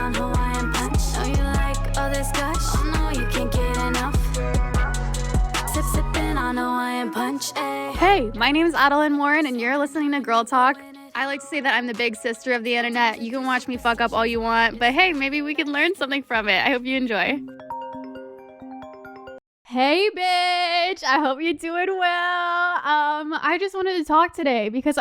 on Hawaiian punch. Oh, you like all this gush? Oh no, you can't get enough. Sipping on Hawaiian punch. Hey, my name is Adeline Warren, and you're listening to Girl Talk. I like to say that I'm the big sister of the internet. You can watch me fuck up all you want, but hey, maybe we can learn something from it. I hope you enjoy. Hey, bitch. I hope you're doing well. I just wanted to talk today because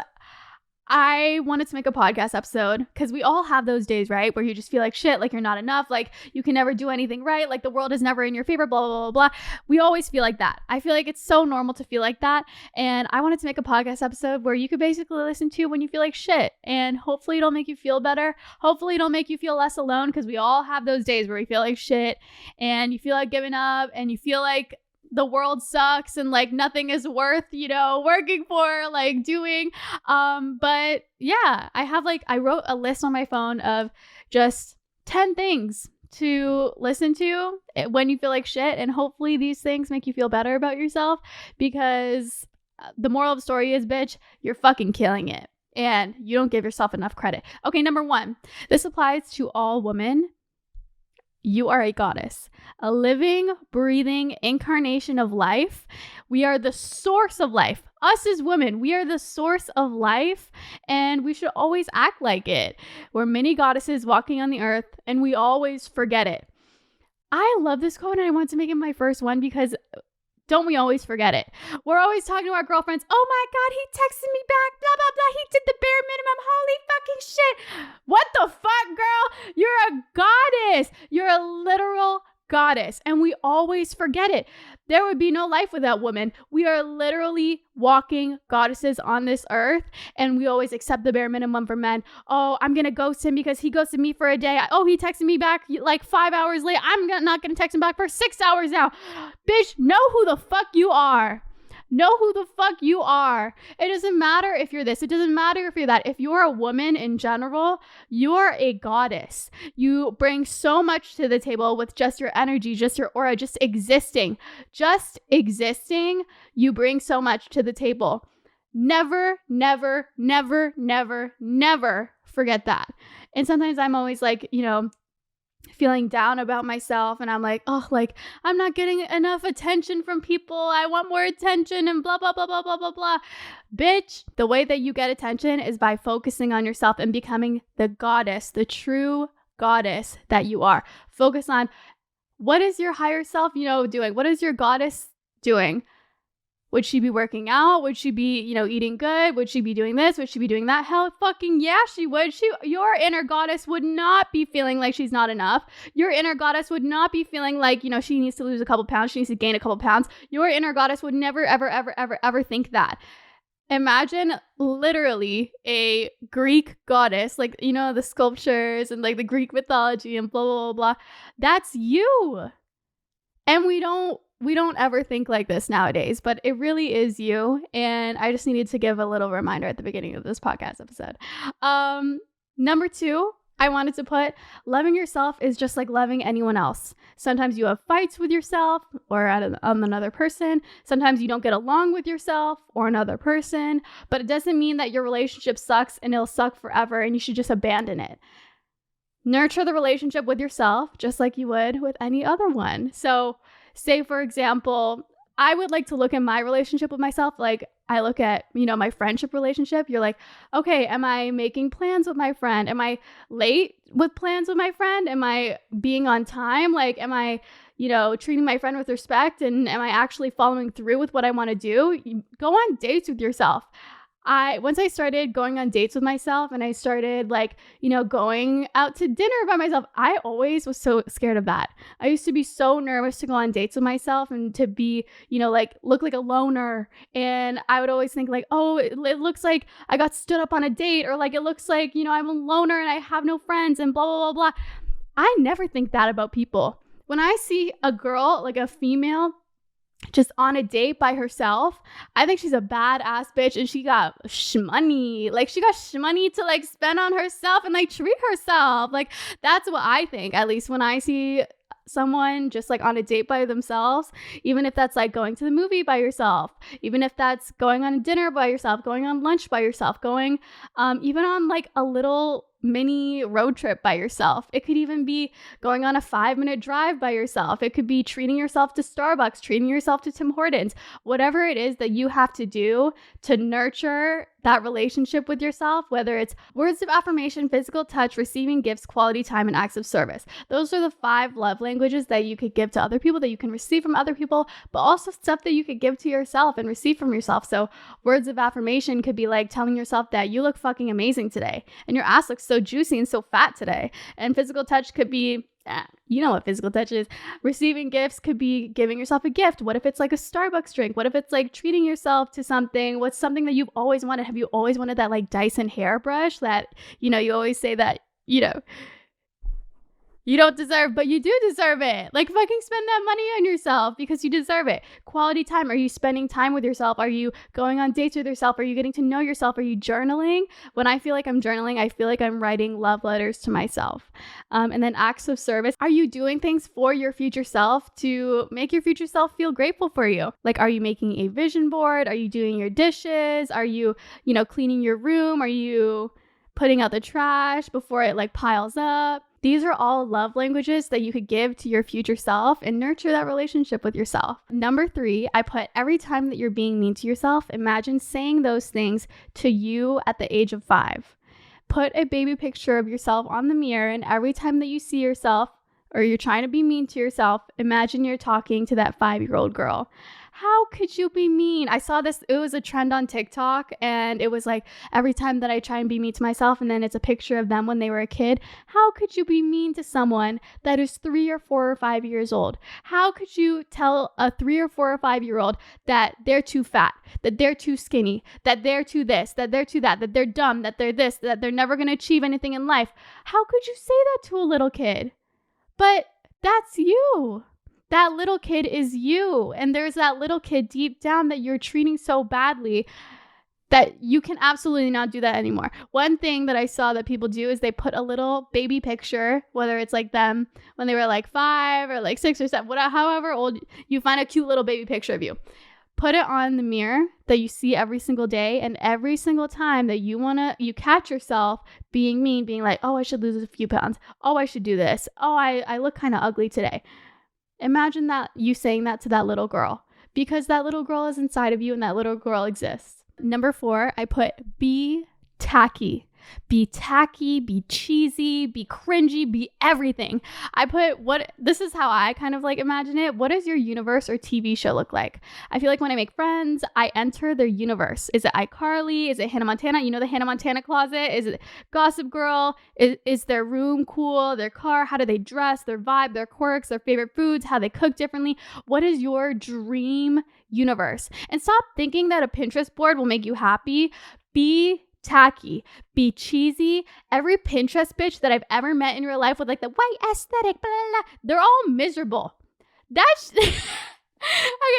I wanted to make a podcast episode because we all have those days, right? Where you just feel like shit, like you're not enough, like you can never do anything right, like the world is never in your favor, blah, blah, blah, blah. We always feel like that. I feel like it's so normal to feel like that. And I wanted to make a podcast episode where you could basically listen to when you feel like shit. And hopefully it'll make you feel better. Hopefully it'll make you feel less alone, because we all have those days where we feel like shit and you feel like giving up and you feel like the world sucks and like nothing is worth, working for, like doing. But yeah, I wrote a list on my phone of just 10 things to listen to when you feel like shit. And hopefully these things make you feel better about yourself, because the moral of the story is, bitch, you're fucking killing it and you don't give yourself enough credit. Okay, number 1, this applies to all women. You are a goddess, a living, breathing incarnation of life. We are the source of life. Us as women, we are the source of life, and we should always act like it. We're many goddesses walking on the earth, and we always forget it. I love this quote, and I want to make it my first one because don't we always forget it? We're always talking to our girlfriends. Oh my God, he texted me back, blah, blah, blah. He did the bare minimum. Holy fucking shit. What the fuck, girl? You're a goddess. You're a literal goddess. And we always forget it. There would be no life without women. We are literally walking goddesses on this earth, and we always accept the bare minimum for men. Oh, I'm going to ghost him because he ghosted me for a day. Oh, he texted me back like 5 hours late. I'm not going to text him back for 6 hours now. Bitch, know who the fuck you are. Know who the fuck you are. It doesn't matter if you're this. It doesn't matter if you're that. If you're a woman in general, you're a goddess. You bring so much to the table with just your energy, just your aura, just existing. Just existing, you bring so much to the table. Never, never, never, never, never forget that. And sometimes I'm always like, feeling down about myself, and I'm like, oh, like I'm not getting enough attention from people. I want more attention and blah, blah, blah, blah, blah, blah, blah. Bitch, the way that you get attention is by focusing on yourself and becoming the goddess, the true goddess that you are. Focus on what is your higher self, doing? What is your goddess doing? Would she be working out? Would she be, eating good? Would she be doing this? Would she be doing that? Hell fucking yeah, she would. Your inner goddess would not be feeling like she's not enough. Your inner goddess would not be feeling like, she needs to lose a couple pounds. She needs to gain a couple pounds. Your inner goddess would never, ever, ever, ever, ever think that. Imagine literally a Greek goddess, like, the sculptures and like the Greek mythology and blah, blah, blah, blah. That's you. And we don't ever think like this nowadays, but it really is you. And I just needed to give a little reminder at the beginning of this podcast episode. Number 2, I wanted to put, loving yourself is just like loving anyone else. Sometimes you have fights with yourself or another person. Sometimes you don't get along with yourself or another person, but it doesn't mean that your relationship sucks and it'll suck forever and you should just abandon it. Nurture the relationship with yourself just like you would with any other one. So say, for example, I would like to look at my relationship with myself like I look at, my friendship relationship. You're like, okay, am I making plans with my friend? Am I late with plans with my friend? Am I being on time? Like, am I, treating my friend with respect? And am I actually following through with what I want to do? Go on dates with yourself. Once I started going on dates with myself and I started going out to dinner by myself, I always was so scared of that. I used to be so nervous to go on dates with myself and to be, look like a loner. And I would always think like, oh, it looks like I got stood up on a date, or like, it looks like, I'm a loner and I have no friends and blah, blah, blah, blah. I never think that about people. When I see a girl, like a female, just on a date by herself, I think she's a badass bitch, and she got shmoney. Like, she got shmoney to like spend on herself and like treat herself. Like, that's what I think, at least when I see someone just like on a date by themselves, even if that's like going to the movie by yourself, even if that's going on a dinner by yourself, going on lunch by yourself, going even on like a little mini road trip by yourself. It could even be going on a 5-minute drive by yourself. It could be treating yourself to Starbucks, treating yourself to Tim Hortons, whatever it is that you have to do to nurture that relationship with yourself, whether it's words of affirmation, physical touch, receiving gifts, quality time, and acts of service. Those are the 5 love languages that you could give to other people, that you can receive from other people, but also stuff that you could give to yourself and receive from yourself. So words of affirmation could be like telling yourself that you look fucking amazing today, and your ass looks so juicy and so fat today. And physical touch could be, you know what physical touch is. Receiving gifts could be giving yourself a gift. What if it's like a Starbucks drink? What if it's like treating yourself to something? What's something that you've always wanted? Have you always wanted that like Dyson hairbrush that, you know, you always say that, you know, you don't deserve, but you do deserve it. Like, fucking spend that money on yourself because you deserve it. Quality time. Are you spending time with yourself? Are you going on dates with yourself? Are you getting to know yourself? Are you journaling? When I feel like I'm journaling, I feel like I'm writing love letters to myself. And then acts of service. Are you doing things for your future self to make your future self feel grateful for you? Like, are you making a vision board? Are you doing your dishes? Are you, you know, cleaning your room? Are you putting out the trash before it like piles up? These are all love languages that you could give to your future self and nurture that relationship with yourself. Number 3, I put every time that you're being mean to yourself, imagine saying those things to you at the age of 5. Put a baby picture of yourself on the mirror, and every time that you see yourself or you're trying to be mean to yourself, imagine you're talking to that 5-year-old girl. How could you be mean? I saw this, it was a trend on TikTok, and it was like, every time that I try and be mean to myself, and then it's a picture of them when they were a kid. How could you be mean to someone that is 3 or 4 or 5 years old? How could you tell a 3 or 4 or 5-year-old that they're too fat, that they're too skinny, that they're too this, that they're too that they're dumb, that they're this, that they're never going to achieve anything in life? How could you say that to a little kid? But that's you. That little kid is you. And there's that little kid deep down that you're treating so badly that you can absolutely not do that anymore. One thing that I saw that people do is they put a little baby picture, whether it's like them when they were like 5 or like 6 or 7, whatever, however old, you find a cute little baby picture of you. Put it on the mirror that you see every single day, and every single time that you catch yourself being mean, being like, oh, I should lose a few pounds. Oh, I should do this. Oh, I look kind of ugly today. Imagine that you saying that to that little girl, because that little girl is inside of you and that little girl exists. Number 4, I put be tacky. Be tacky, be cheesy, be cringy, be everything. I put this is how I kind of like imagine it. What does your universe or TV show look like? I feel like when I make friends, I enter their universe. Is it iCarly? Is it Hannah Montana? You know, the Hannah Montana closet? Is it Gossip Girl? Is their room cool? Their car? How do they dress? Their vibe, their quirks, their favorite foods, how they cook differently? What is your dream universe? And stop thinking that a Pinterest board will make you happy. Be tacky, be cheesy. Every Pinterest bitch that I've ever met in real life with like the white aesthetic, blah, blah, blah, they're all miserable. That's okay,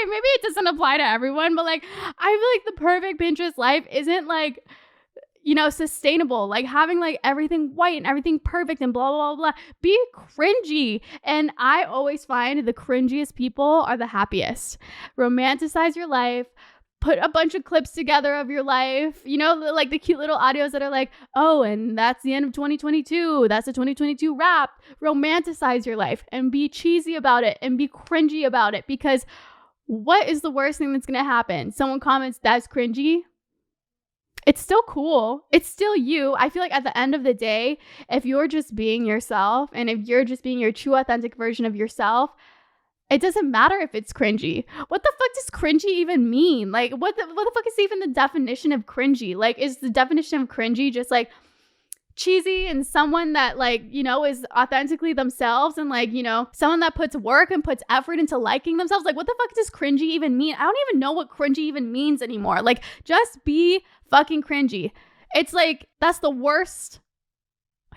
maybe it doesn't apply to everyone, but like I feel like the perfect Pinterest life isn't like, you know, sustainable, like having like everything white and everything perfect and blah, blah, blah, blah. Be cringy. And I always find the cringiest people are the happiest. Romanticize your life. Put a bunch of clips together of your life, you know, like the cute little audios that are like, oh, and that's the end of 2022. That's a 2022 wrap. Romanticize your life and be cheesy about it and be cringy about it, because what is the worst thing that's going to happen? Someone comments, that's cringy. It's still cool. It's still you. I feel like at the end of the day, if you're just being yourself and if you're just being your true authentic version of yourself, it doesn't matter if it's cringy. What the fuck does cringy even mean? Like, what the fuck is even the definition of cringy? Like, is the definition of cringy just like cheesy and someone that like, you know, is authentically themselves and like, you know, someone that puts work and puts effort into liking themselves? Like, what the fuck does cringy even mean? I don't even know what cringy even means anymore. Like, just be fucking cringy. It's like, that's the worst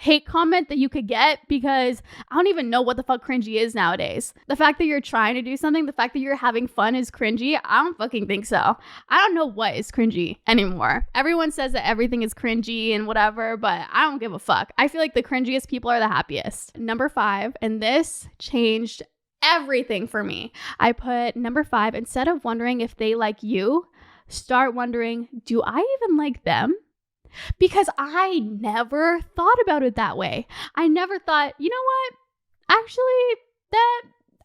hate comment that you could get, because I don't even know what the fuck cringy is nowadays. The fact that you're trying to do something, the fact that you're having fun is cringy. I don't fucking think so. I don't know what is cringy anymore. Everyone says that everything is cringy and whatever, but I don't give a fuck. I feel like the cringiest people are the happiest. Number 5, and this changed everything for me. I put number 5, instead of wondering if they like you, start wondering, do I even like them? because I never thought about it that way. I never thought, you know what? Actually, that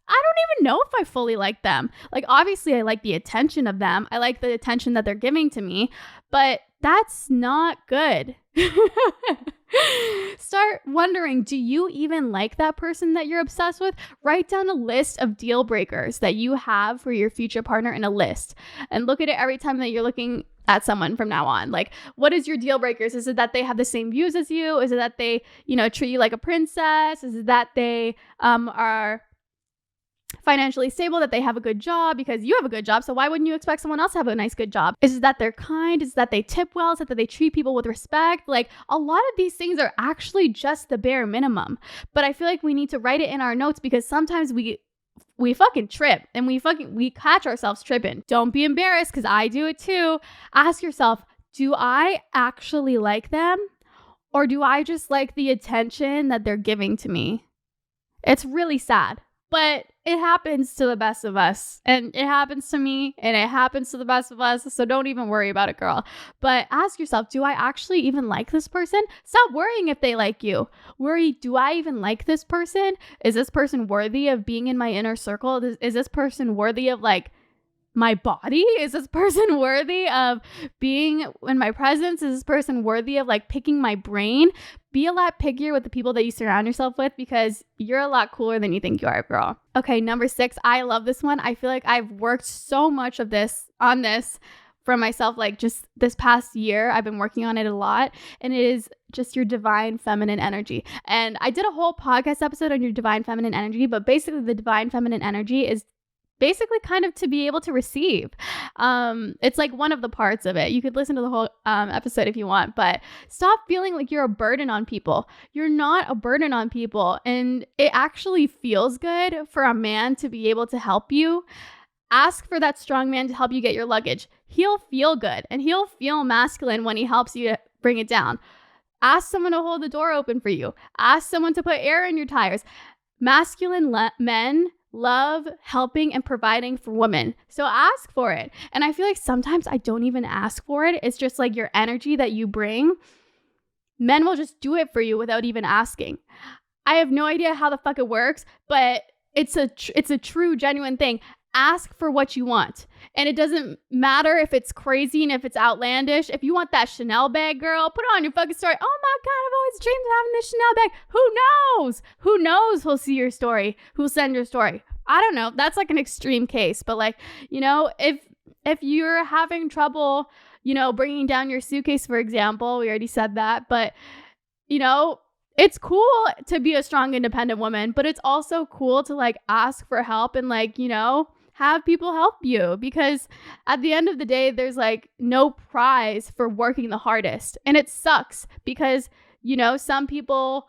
I don't even know if I fully like them. Like, obviously, I like the attention of them. I like the attention that they're giving to me, but that's not good. Start wondering, do you even like that person that you're obsessed with? Write down a list of deal breakers that you have for your future partner in a list, and look at it every time that you're looking at someone from now on. Like, what is your deal breakers? Is it that they have the same views as you? Is it that they, treat you like a princess? Is it that they are financially stable, that they have a good job because you have a good job, so why wouldn't you expect someone else to have a nice good job? Is it that they're kind? Is it that they tip well? Is it that they treat people with respect? Like, a lot of these things are actually just the bare minimum, but I feel like we need to write it in our notes because sometimes we fucking trip and we catch ourselves tripping. Don't be embarrassed, because I do it too. Ask yourself, do I actually like them, or do I just like the attention that they're giving to me? It's really sad, but it happens to the best of us, and it happens to me, and it happens to the best of us. So don't even worry about it, girl. But ask yourself, do I actually even like this person? Stop worrying if they like you. Worry, do I even like this person? Is this person worthy of being in my inner circle? Is this person worthy of my body? Is this person worthy of being in my presence? Is this person worthy of picking my brain? Be a lot pickier with the people that you surround yourself with, because you're a lot cooler than you think you are, girl. Okay, number 6. I love this one. I feel like I've worked so much on this for myself, just this past year. I've been working on it a lot, and it is just your divine feminine energy. And I did a whole podcast episode on your divine feminine energy, but basically the divine feminine energy is basically kind of to be able to receive. It's one of the parts of it. You could listen to the whole episode if you want, but stop feeling like you're a burden on people. You're not a burden on people, and it actually feels good for a man to be able to help you. Ask for that strong man to help you get your luggage. He'll feel good, and he'll feel masculine when he helps you bring it down. Ask someone to hold the door open for you. Ask someone to put air in your tires. Masculine men love helping and providing for women. So ask for it. And I feel like sometimes I don't even ask for it. It's just your energy that you bring. Men will just do it for you without even asking. I have no idea how the fuck it works, but it's a true, genuine thing. Ask for what you want. And it doesn't matter if it's crazy and if it's outlandish. If you want that Chanel bag, girl, put it on your fucking story. Oh my God, I've always dreamed of having this Chanel bag. Who knows? Who knows who'll see your story? Who'll send your story? I don't know. That's an extreme case. But if you're having trouble, bringing down your suitcase, for example, we already said that, but it's cool to be a strong, independent woman, but it's also cool to ask for help and have people help you, because at the end of the day, there's no prize for working the hardest. And it sucks because, some people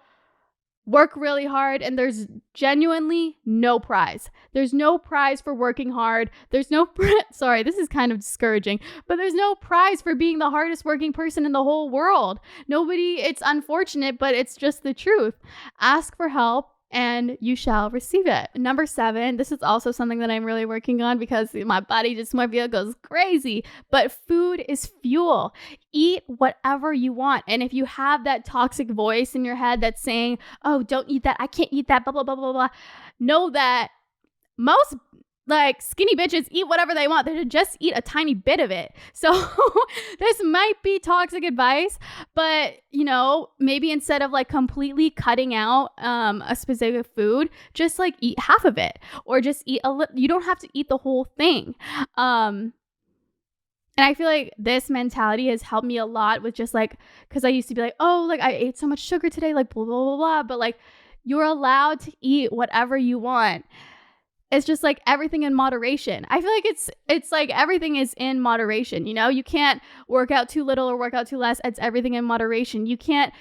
work really hard and there's genuinely no prize. There's no prize for working hard. There's no, sorry, this is kind of discouraging, but there's no prize for being the hardest working person in the whole world. It's unfortunate, but it's just the truth. Ask for help and you shall receive it. Number 7, this is also something that I'm really working on because my body dysmorphia goes crazy, but food is fuel. Eat whatever you want. And if you have that toxic voice in your head that's saying, oh, don't eat that, I can't eat that, blah, blah, blah, blah, blah, know that most skinny bitches eat whatever they want. They should just eat a tiny bit of it. So this might be toxic advice, but maybe instead of completely cutting out a specific food, just eat half of it, or just eat a little. You don't have to eat the whole thing. And I feel like this mentality has helped me a lot with just because I used to be I ate so much sugar today, blah, blah, blah, blah. But you're allowed to eat whatever you want. It's just everything in moderation. I feel like it's everything is in moderation. You can't work out too little or work out too less. It's everything in moderation. You can't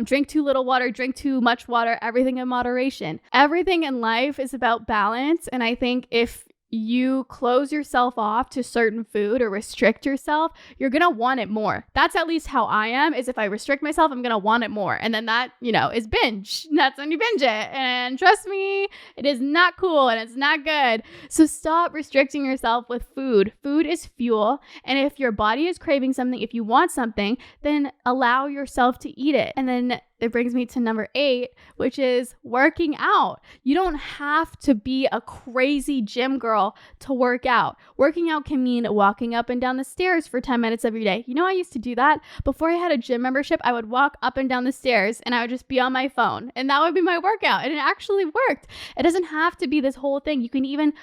drink too little water, drink too much water, everything in moderation. Everything in life is about balance. And I think if you close yourself off to certain food or restrict yourself, you're going to want it more. That's at least how I am, is if I restrict myself, I'm going to want it more. And then that, is binge. That's when you binge it. And trust me, it is not cool and it's not good. So stop restricting yourself with food. Food is fuel. And if your body is craving something, if you want something, then allow yourself to eat it. And then it brings me to number 8, which is working out. You don't have to be a crazy gym girl to work out. Working out can mean walking up and down the stairs for 10 minutes every day. I used to do that. Before I had a gym membership, I would walk up and down the stairs and I would just be on my phone. And that would be my workout. And it actually worked. It doesn't have to be this whole thing. You can even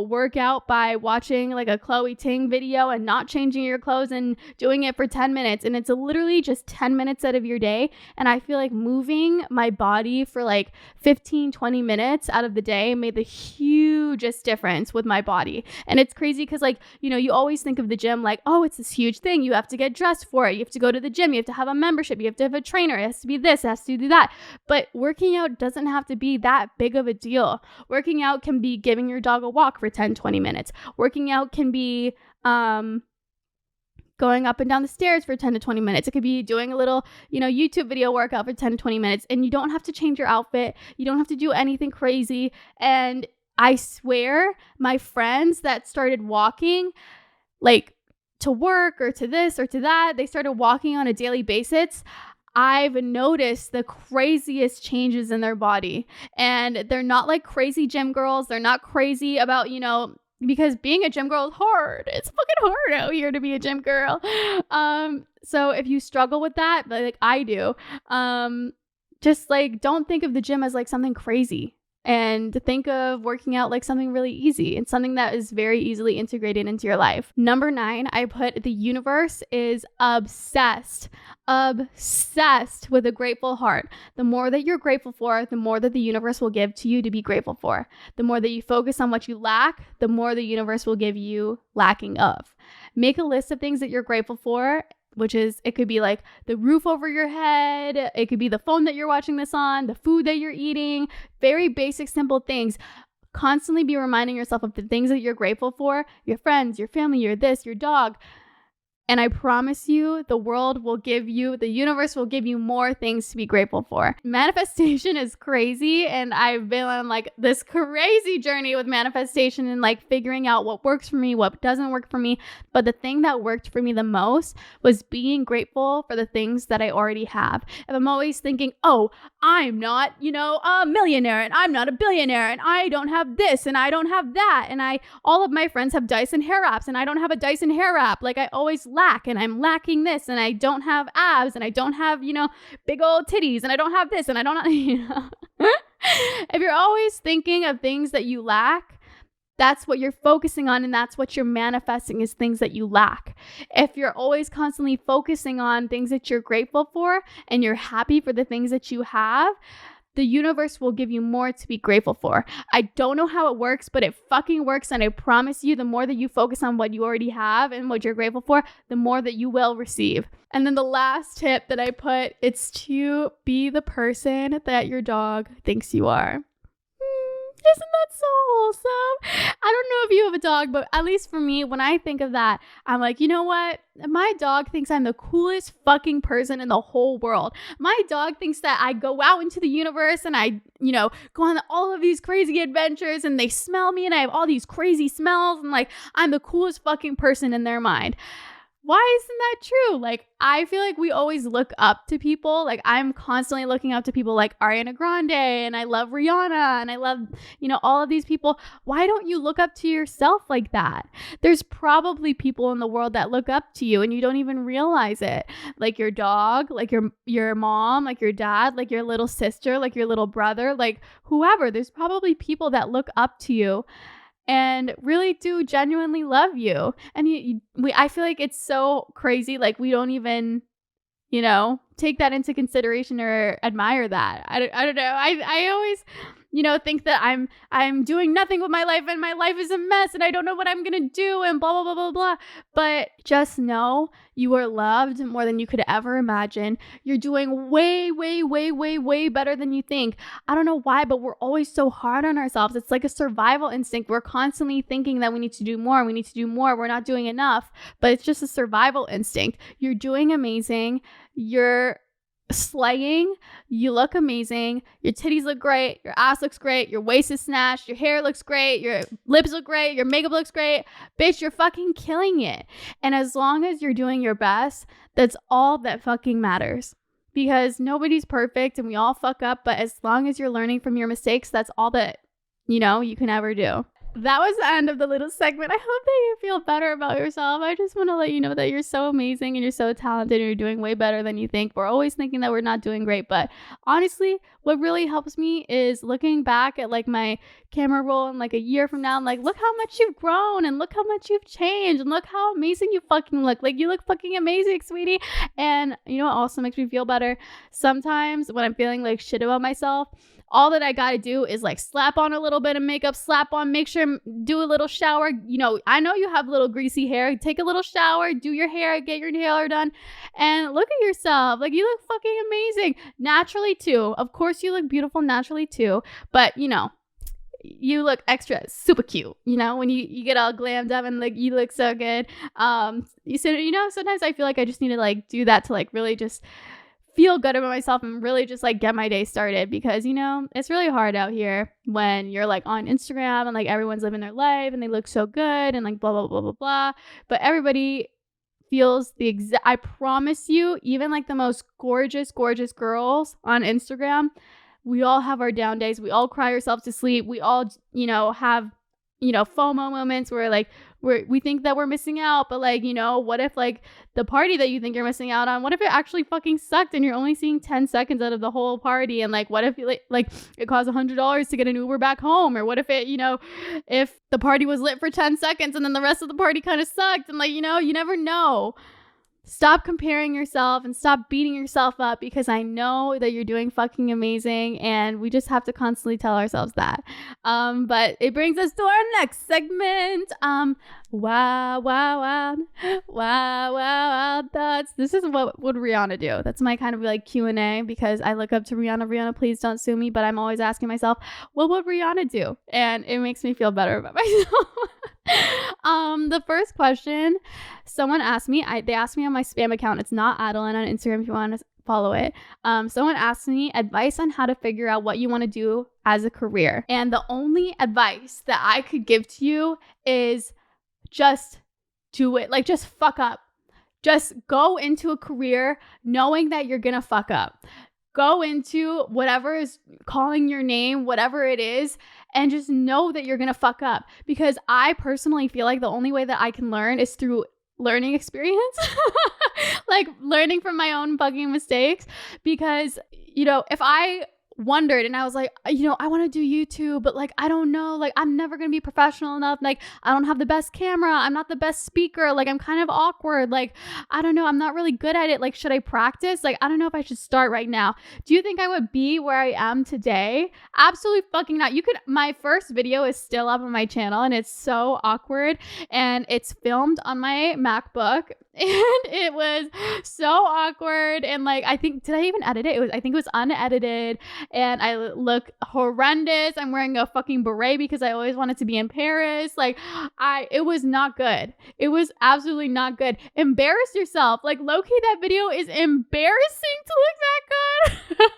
work out by watching like a Chloe Ting video and not changing your clothes and doing it for 10 minutes. And it's literally just 10 minutes out of your day. And I feel like moving my body for like 15, 20 minutes out of the day made the hugest difference with my body. And it's crazy because you always think of the gym like, oh, it's this huge thing. You have to get dressed for it. You have to go to the gym. You have to have a membership. You have to have a trainer. It has to be this. It has to do that. But working out doesn't have to be that big of a deal. Working out can be giving your dog a walk for 10, 20 minutes. Working out can be going up and down the stairs for 10 to 20 minutes. It could be doing a little, YouTube video workout for 10 to 20 minutes. And you don't have to change your outfit. You don't have to do anything crazy. And I swear my friends that started walking like to work or to this or to that, they started walking on a daily basis. I've noticed the craziest changes in their body. And they're not like crazy gym girls. They're not crazy about, because being a gym girl is hard. It's fucking hard out here to be a gym girl. So if you struggle with that, like I do, just like don't think of the gym as like something crazy. And think of working out like something really easy and something that is very easily integrated into your life. Number 9, I put the universe is obsessed with a grateful heart. The more that you're grateful for, the more that the universe will give to you to be grateful for. The more that you focus on what you lack, the more the universe will give you lacking of. Make a list of things that you're grateful for, which is, it could be like the roof over your head. It could be the phone that you're watching this on, the food that you're eating, very basic, simple things. Constantly be reminding yourself of the things that you're grateful for, your friends, your family, your this, your dog. And I promise you, the universe will give you more things to be grateful for. Manifestation is crazy. And I've been on like this crazy journey with manifestation and like figuring out what works for me, what doesn't work for me. But the thing that worked for me the most was being grateful for the things that I already have. If I'm always thinking, oh, I'm not, a millionaire and I'm not a billionaire and I don't have this and I don't have that. And all of my friends have Dyson hair wraps and I don't have a Dyson hair wrap. Like I always lack and I'm lacking this and I don't have abs and I don't have, big old titties and I don't have this and I don't, If you're always thinking of things that you lack, that's what you're focusing on and that's what you're manifesting is things that you lack. If you're always constantly focusing on things that you're grateful for and you're happy for the things that you have, the universe will give you more to be grateful for. I don't know how it works, but it fucking works. And I promise you, the more that you focus on what you already have and what you're grateful for, the more that you will receive. And then the last tip that I put, it's to be the person that your dog thinks you are. Isn't that so wholesome? I don't know if you have a dog, but at least for me, when I think of that, I'm like, you know what? My dog thinks I'm the coolest fucking person in the whole world. My dog thinks that I go out into the universe and I, go on all of these crazy adventures and they smell me and I have all these crazy smells and like I'm the coolest fucking person in their mind. Why isn't that true? Like, I feel like we always look up to people. Like, I'm constantly looking up to people like Ariana Grande and I love Rihanna and I love, all of these people. Why don't you look up to yourself like that? There's probably people in the world that look up to you and you don't even realize it. Like your dog, like your mom, like your dad, like your little sister, like your little brother, like whoever. There's probably people that look up to you and really do genuinely love you. And I feel like it's so crazy. Like we don't even, take that into consideration or admire that. I don't know. I always, think that I'm doing nothing with my life and my life is a mess and I don't know what I'm going to do and blah, blah, blah, blah, blah. But just know you are loved more than you could ever imagine. You're doing way, way, way, way, way better than you think. I don't know why, but we're always so hard on ourselves. It's like a survival instinct. We're constantly thinking that we need to do more. We need to do more. We're not doing enough, but it's just a survival instinct. You're doing amazing. You're slaying. You look amazing. Your titties look great. Your ass looks great. Your waist is snatched. Your hair looks great. Your lips look great. Your makeup looks great. Bitch, you're fucking killing it. And as long as you're doing your best, that's all that fucking matters. Because nobody's perfect and we all fuck up. But as long as you're learning from your mistakes, that's all that, you can ever do. That was the end of the little segment. I hope that you feel better about yourself. I just want to let you know that you're so amazing and you're so talented and you're doing way better than you think. We're always thinking that we're not doing great, but honestly, what really helps me is looking back at like my camera roll and like a year from now, and like, look how much you've grown and look how much you've changed and look how amazing you fucking look. Like, you look fucking amazing, sweetie. And you know what also makes me feel better? Sometimes when I'm feeling like shit about myself, all that I gotta do is like slap on a little bit of makeup, make sure, do a little shower. I know you have little greasy hair. Take a little shower, do your hair, get your hair done, and look at yourself. Like, you look fucking amazing. Naturally too. Of course you look beautiful naturally too, but you look extra super cute, when you get all glammed up and like you look so good. Sometimes I feel like I just need to like do that to like really just feel good about myself and really just like get my day started, because it's really hard out here when you're like on Instagram and like everyone's living their life and they look so good and like blah blah blah blah blah, but everybody feels the exact. I promise you, even like the most gorgeous girls on Instagram, we all have our down days. We all cry ourselves to sleep. We all have FOMO moments where like we think that we're missing out, but like, what if like the party that you think you're missing out on, what if it actually fucking sucked and you're only seeing 10 seconds out of the whole party? And like, what if like it costs $100 to get an Uber back home? Or what if it, if the party was lit for 10 seconds and then the rest of the party kind of sucked? And like, you never know. Stop comparing yourself and stop beating yourself up, because I know that you're doing fucking amazing and we just have to constantly tell ourselves that. But it brings us to our next segment. Wow thoughts. This is what would Rihanna do. That's my kind of like Q&A, because I look up to Rihanna. Rihanna, please don't sue me, but I'm always asking myself, what would Rihanna do? And it makes me feel better about myself. The first question someone asked me, they asked me on my spam account. It's not Adeline on Instagram if you want to follow it. Someone asked me advice on how to figure out what you want to do as a career. And the only advice that I could give to you is just do it. Like, just fuck up. Just go into a career knowing that you're gonna fuck up. Go into whatever is calling your name, whatever it is, and just know that you're going to fuck up. Because I personally feel like the only way that I can learn is through learning experience, like learning from my own fucking mistakes. Because, if I wondered and I was like, I want to do YouTube, but like, I don't know, like, I'm never going to be professional enough. Like, I don't have the best camera. I'm not the best speaker. Like, I'm kind of awkward. Like, I don't know. I'm not really good at it. Like, should I practice? Like, I don't know if I should start right now. Do you think I would be where I am today? Absolutely fucking not. My first video is still up on my channel and it's so awkward and it's filmed on my MacBook. And it was so awkward. And like, did I even edit it? I think it was unedited. And I look horrendous. I'm wearing a fucking beret because I always wanted to be in Paris. Like, it was not good. It was absolutely not good. Embarrass yourself. Like, low-key, that video is embarrassing to look that good.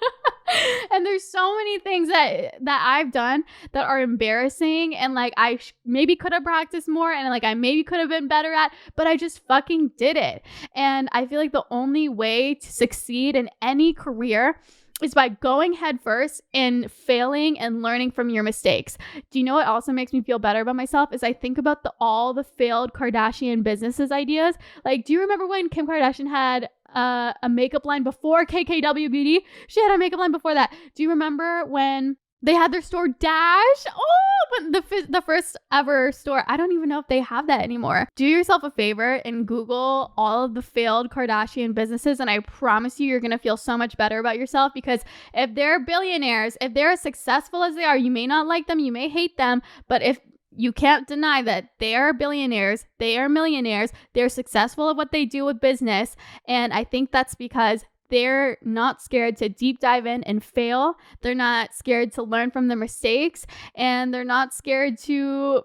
And there's so many things that I've done that are embarrassing, and like I maybe could have practiced more, and like I maybe could have been better at, but I just fucking did it. And I feel like the only way to succeed in any career is by going head first and failing and learning from your mistakes. Do you know what also makes me feel better about myself is I think about all the failed Kardashian businesses ideas. Like, do you remember when Kim Kardashian had a makeup line before KKW Beauty? She had a makeup line before that. Do you remember when they had their store Dash? Oh open the first ever store. I don't even know if they have that anymore. Do yourself a favor and Google all of the failed Kardashian businesses, and I promise you're going to feel so much better about yourself, because if they're billionaires, if they're as successful as they are, you may not like them, you may hate them, but if you can't deny that they are billionaires, they are millionaires, they're successful at what they do with business. And I think that's because they're not scared to deep dive in and fail. They're not scared to learn from their mistakes, and they're not scared to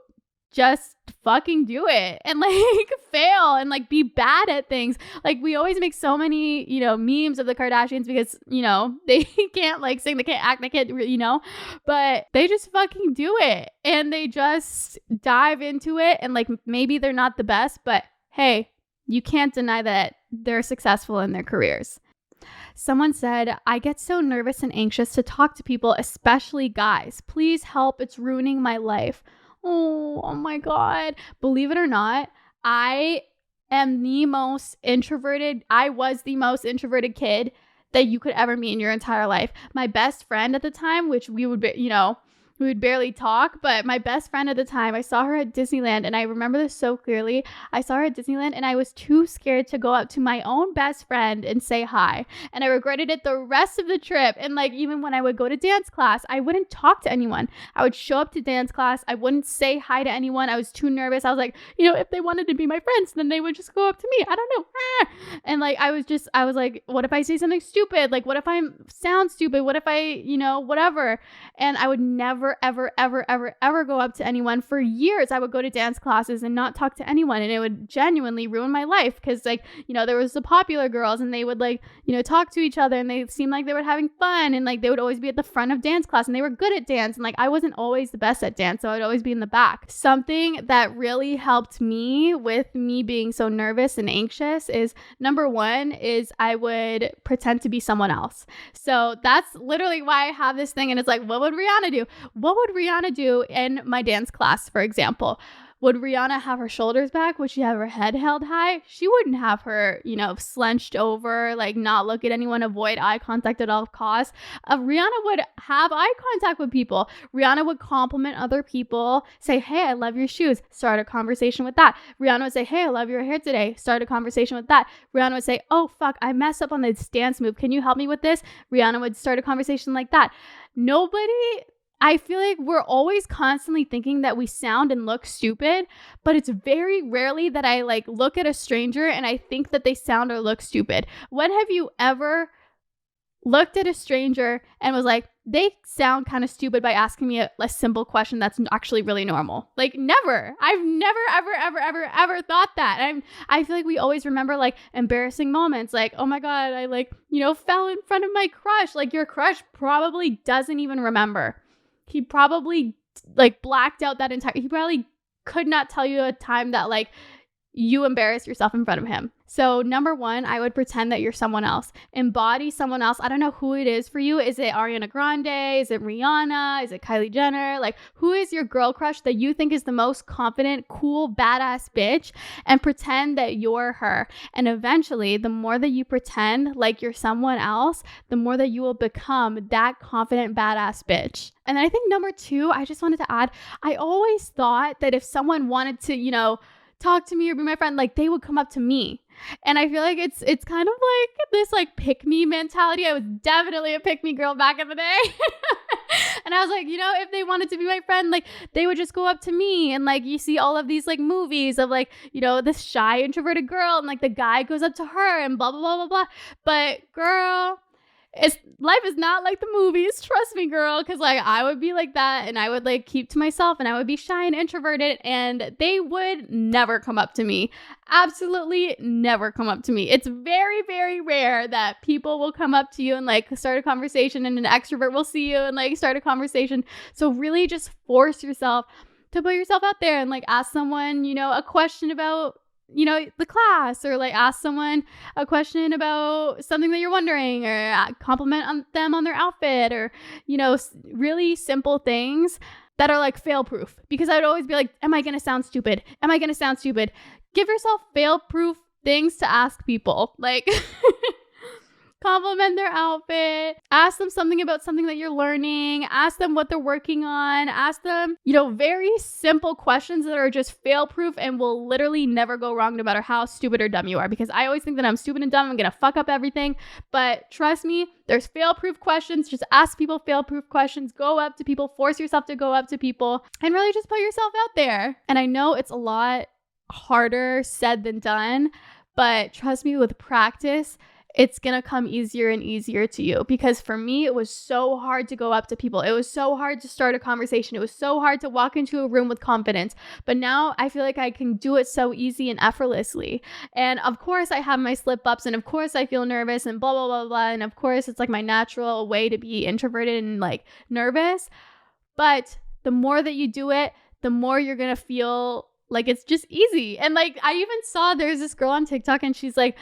just fucking do it and like fail and like be bad at things. Like we always make so many, memes of the Kardashians because, they can't like sing, they can't act, they can't, but they just fucking do it and they just dive into it. And like maybe they're not the best, but hey, you can't deny that they're successful in their careers. Someone said, I get so nervous and anxious to talk to people, especially guys. Please help. It's ruining my life. Oh my God. Believe it or not, I was the most introverted kid that you could ever meet in your entire life. My best friend at the time, which we would barely talk, but my best friend at the time, I saw her at Disneyland, and I remember this so clearly. I saw her at Disneyland and I was too scared to go up to my own best friend and say hi. And I regretted it the rest of the trip. And like, even when I would go to dance class, I wouldn't talk to anyone. I would show up to dance class. I wouldn't say hi to anyone. I was too nervous. I was like, if they wanted to be my friends, then they would just go up to me. I don't know. And like, I was like, what if I say something stupid? Like, what if I sound stupid? What if I, whatever. And I would never, ever go up to anyone. For years, I would go to dance classes and not talk to anyone. And it would genuinely ruin my life because like, there was the popular girls and they would like, talk to each other and they seemed like they were having fun. And like, they would always be at the front of dance class and they were good at dance. And like, I wasn't always the best at dance. So I'd always be in the back. Something that really helped me with me being so nervous and anxious is number one is I would pretend to be someone else. So that's literally why I have this thing. And it's like, what would Rihanna do? What would Rihanna do in my dance class, for example? Would Rihanna have her shoulders back? Would she have her head held high? She wouldn't have her, slunched over, like not look at anyone, avoid eye contact at all costs. Rihanna would have eye contact with people. Rihanna would compliment other people, say, hey, I love your shoes. Start a conversation with that. Rihanna would say, hey, I love your hair today. Start a conversation with that. Rihanna would say, oh, fuck, I messed up on this dance move. Can you help me with this? Rihanna would start a conversation like that. I feel like we're always constantly thinking that we sound and look stupid, but it's very rarely that I like look at a stranger and I think that they sound or look stupid. When have you ever looked at a stranger and was like, they sound kind of stupid by asking me a simple question that's actually really normal? Like never. I've never, ever thought that. I feel like we always remember like embarrassing moments. Like, oh my God, I like, fell in front of my crush. Like your crush probably doesn't even remember. He probably like blacked out he probably could not tell you a time that like you embarrassed yourself in front of him. So number one, I would pretend that you're someone else. Embody someone else. I don't know who it is for you. Is it Ariana Grande? Is it Rihanna? Is it Kylie Jenner? Like, who is your girl crush that you think is the most confident, cool, badass bitch? And pretend that you're her. And eventually, the more that you pretend like you're someone else, the more that you will become that confident, badass bitch. And then I think number two, I just wanted to add, I always thought that if someone wanted to, talk to me or be my friend, like they would come up to me. And I feel like it's kind of like this like pick me mentality. I was definitely a pick me girl back in the day. And I was like, if they wanted to be my friend, like they would just go up to me. And like you see all of these like movies of like, this shy introverted girl and like the guy goes up to her and blah, blah, blah, blah, blah. But girl, life is not like the movies. Trust me, girl. Because like I would be like that and I would like keep to myself and I would be shy and introverted and they would never come up to me. Absolutely never come up to me. It's very, very rare that people will come up to you and like start a conversation and an extrovert will see you and like start a conversation. So really just force yourself to put yourself out there and like ask someone, a question about the class, or like ask someone a question about something that you're wondering, or compliment them on their outfit, or, really simple things that are like fail proof. Because I would always be like, am I going to sound stupid? Am I going to sound stupid? Give yourself fail proof things to ask people. Like, compliment their outfit, ask them something about something that you're learning, ask them what they're working on, ask them, very simple questions that are just fail proof and will literally never go wrong no matter how stupid or dumb you are, because I always think that I'm stupid and dumb, I'm gonna fuck up everything, but trust me, there's fail proof questions. Just ask people fail proof questions, go up to people, force yourself to go up to people, and really just put yourself out there. And I know it's a lot harder said than done, but trust me, with practice, it's going to come easier and easier to you, because for me, it was so hard to go up to people. It was so hard to start a conversation. It was so hard to walk into a room with confidence. But now I feel like I can do it so easy and effortlessly. And of course, I have my slip ups, and of course, I feel nervous and blah, blah, blah, blah. And of course, it's like my natural way to be introverted and like nervous. But the more that you do it, the more you're going to feel like it's just easy. And like, I even saw there's this girl on TikTok and she's like,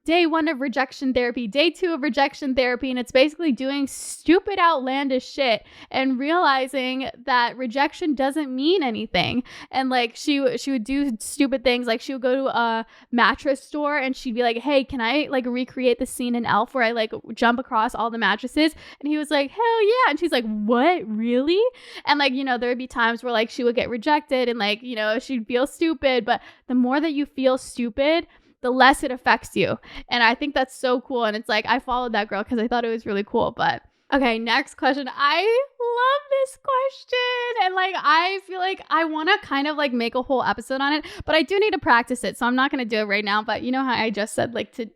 day 1 of rejection therapy, day 2 of rejection therapy. And it's basically doing stupid, outlandish shit and realizing that rejection doesn't mean anything. And like, she would do stupid things. Like she would go to a mattress store and she'd be like, hey, can I like recreate the scene in Elf where I like jump across all the mattresses? And he was like, hell yeah. And she's like, what, really? And like, there would be times where like she would get rejected and like, she'd feel stupid, but the more that you feel stupid, the less it affects you. And I think that's so cool. And it's like, I followed that girl because I thought it was really cool. But okay, next question. I love this question. And like, I feel like I want to kind of like make a whole episode on it, but I do need to practice it. So I'm not going to do it right now. But you know how I just said like to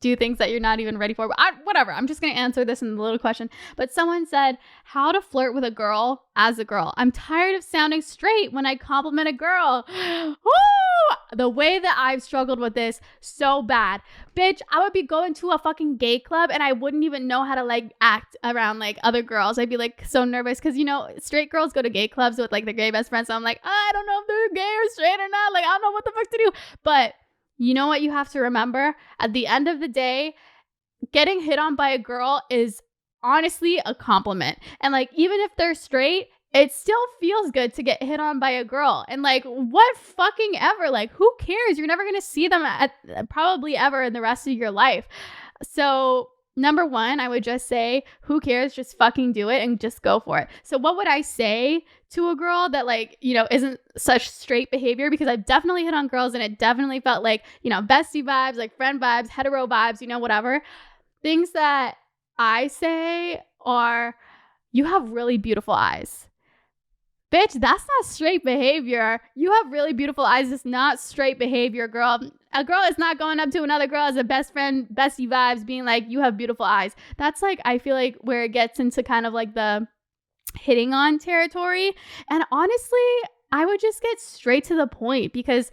do things that you're not even ready for. But whatever. I'm just going to answer this in the little question. But someone said, how to flirt with a girl as a girl. I'm tired of sounding straight when I compliment a girl. Woo! The way that I've struggled with this so bad. Bitch, I would be going to a fucking gay club and I wouldn't even know how to like act around like other girls. I'd be like so nervous because straight girls go to gay clubs with like their gay best friends. So I'm like, I don't know if they're gay or straight or not. Like, I don't know what the fuck to do. But you know what you have to remember? At the end of the day, getting hit on by a girl is honestly a compliment. And like, even if they're straight, it still feels good to get hit on by a girl. And like, what fucking ever? Like, who cares? You're never going to see them probably ever in the rest of your life. So number 1, I would just say, who cares? Just fucking do it and just go for it. So what would I say to a girl that like, isn't such straight behavior? Because I've definitely hit on girls and it definitely felt like, bestie vibes, like friend vibes, hetero vibes, whatever. Things that I say are, you have really beautiful eyes. Bitch, that's not straight behavior. You have really beautiful eyes. It's not straight behavior, girl. A girl is not going up to another girl as a best friend, bestie vibes, being like, you have beautiful eyes. That's like, I feel like where it gets into kind of like the hitting on territory. And honestly, I would just get straight to the point because,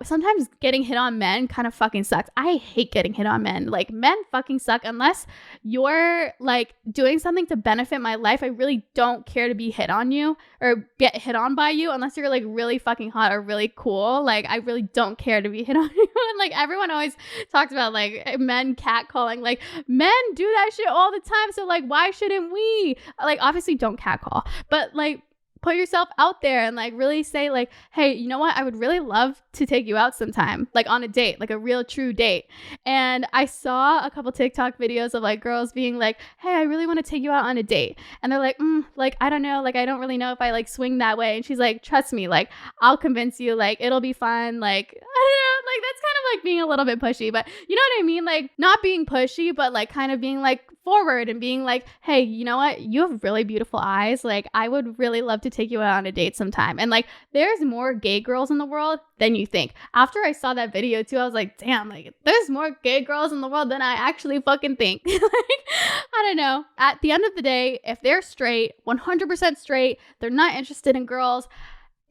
sometimes getting hit on men kind of fucking sucks. I hate getting hit on men. Like, men fucking suck. Unless you're like doing something to benefit my life, I really don't care to be hit on you or get hit on by you unless you're like really fucking hot or really cool. Like, I really don't care to be hit on you. And like, everyone always talks about like men catcalling. Like, men do that shit all the time. So like, why shouldn't we? Like, obviously don't catcall, but like, put yourself out there and like really say like, hey, you know what? I would really love to take you out sometime, like on a date, like a real true date. And I saw a couple TikTok videos of like girls being like, hey, I really want to take you out on a date. And they're like, like, I don't know. Like, I don't really know if I like swing that way. And she's like, trust me, like, I'll convince you, like, it'll be fun. Like, I don't know, like that's kind of like being a little bit pushy, but you know what I mean? Like not being pushy, but like kind of being like forward and being like, hey, you know what? You have really beautiful eyes. Like, I would really love to take you out on a date sometime. And like, there's more gay girls in the world than you think. After I saw that video too, I was like, damn, like there's more gay girls in the world than I actually fucking think. Like, I don't know. At the end of the day, if they're straight, 100% straight, they're not interested in girls,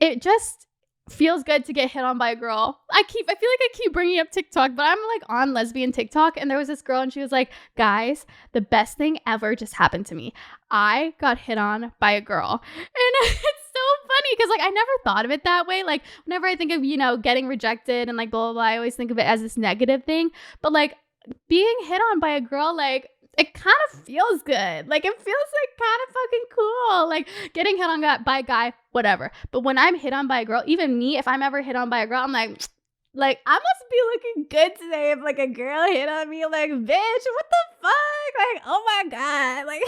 it just feels good to get hit on by a girl. I feel like I keep bringing up TikTok, but I'm like on lesbian TikTok, and there was this girl and she was like, guys, the best thing ever just happened to me. I got hit on by a girl. And it's so funny because like I never thought of it that way. Like whenever I think of, getting rejected and like blah, blah, blah, I always think of it as this negative thing. But like being hit on by a girl, like it kind of feels good. Like it feels like kind of fucking cool. Like getting hit on by a guy, whatever. But when I'm hit on by a girl, even me, if I'm ever hit on by a girl, I'm like, Like, I must be looking good today if like a girl hit on me. Like, bitch, what the fuck? Like, oh my God. Like,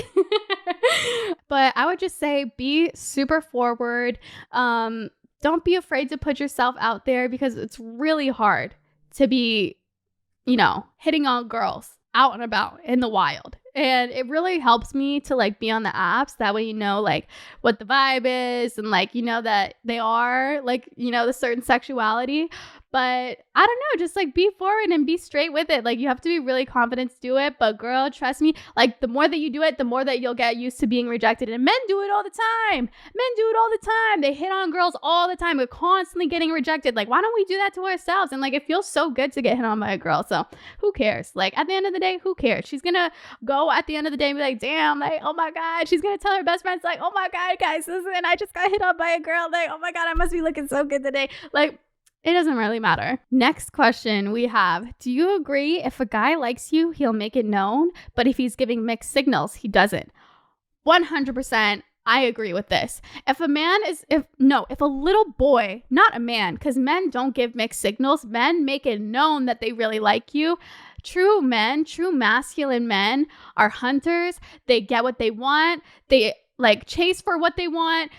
but I would just say be super forward. Don't be afraid to put yourself out there because it's really hard to be, hitting on girls out and about in the wild. And it really helps me to like be on the apps. That way, like what the vibe is and like, that they are like, the certain sexuality. But I don't know, just like be forward and be straight with it. Like you have to be really confident to do it. But girl, trust me, like the more that you do it, the more that you'll get used to being rejected. And men do it all the time. Men do it all the time. They hit on girls all the time. We're constantly getting rejected. Like, why don't we do that to ourselves? And like, it feels so good to get hit on by a girl. So who cares? Like at the end of the day, who cares? She's going to go at the end of the day and be like, damn, like, oh my God. She's going to tell her best friends like, oh my God, guys, listen, I just got hit on by a girl. Like, oh my God, I must be looking so good today. Like, it doesn't really matter. Next question we have. Do you agree if a guy likes you, he'll make it known, but if he's giving mixed signals, he doesn't? 100%. I agree with this. If a little boy, not a man, because men don't give mixed signals, men make it known that they really like you. True men, true masculine men are hunters. They get what they want. They like chase for what they want.